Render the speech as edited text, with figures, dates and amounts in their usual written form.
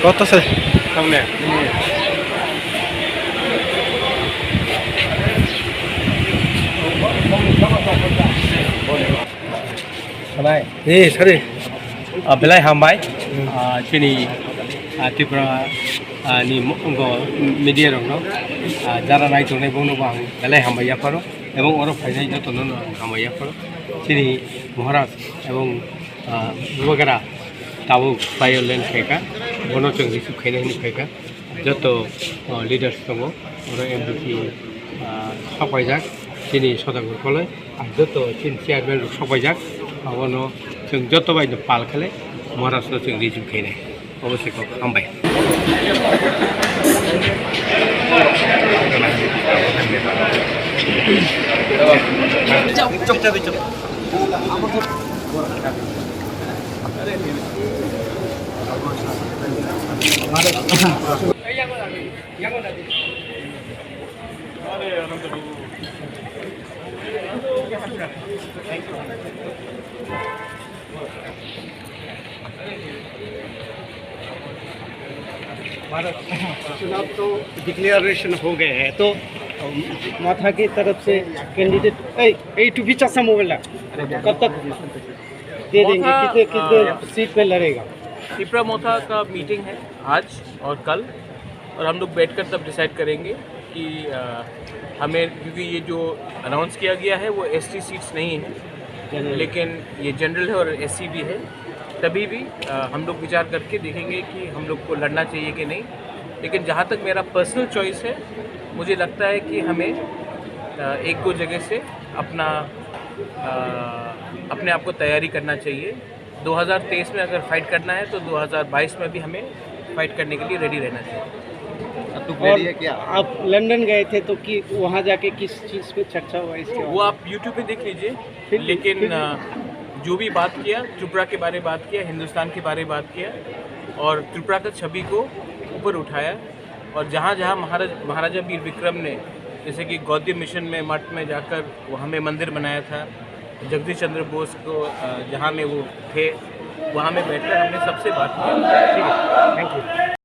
কত আছে সামনে sorry belai hambai sini Tripura ni monggo media rong no jara nai tonai bong no bang belai hambai ya paro ebong oro phainai joto no hambai ya paro sini Maharaj ebong wagara tabu violent kheka bono chung risu khainai ni kheka joto leaders tongo oro MDC sapaijak sini sodagor kolai joto sin chairman sapaijak abono जों जत बायदि पाल खाले महाराष्ट्र जों regime खायनाय अबसेखौ हामबाय चुनाव तो declaration हो गए हैं तो माथा की तरफ से कैंडिडेट टू चाचा मोबाइल कब तक दे देंगे कितने सीट पे लड़ेगा। त्रिपुरा मोथा का मीटिंग है आज और कल और हम लोग बैठकर तब डिसाइड करेंगे कि हमें क्योंकि ये जो अनाउंस किया गया है वो एसटी सीट्स नहीं है लेकिन ये जनरल है और एससी भी है तभी भी हम लोग विचार करके देखेंगे कि हम लोग को लड़ना चाहिए कि नहीं। लेकिन जहाँ तक मेरा पर्सनल चॉइस है मुझे लगता है कि हमें एक दो जगह से अपने आप को तैयारी करना चाहिए। 2023 में अगर फाइट करना है तो 2022 में भी हमें फाइट करने के लिए रेडी रहना चाहिए। और क्या आप लंदन गए थे तो कि वहाँ जाके किस चीज़ पे चर्चा हुआ इसके वो आप यूट्यूब पे देख लीजिए। लेकिन जो भी बात किया त्रिपुरा के बारे में बात किया, हिंदुस्तान के बारे में बात किया और त्रिपुरा का छवि को ऊपर उठाया और जहाँ जहाँ महाराजा वीर विक्रम ने जैसे कि गौद्य मिशन में मठ में जाकर वहाँ में मंदिर बनाया था, जगदीश चंद्र बोस को जहाँ में वो थे वहाँ में बैठकर हमने सबसे बात की। ठीक है, थैंक यू।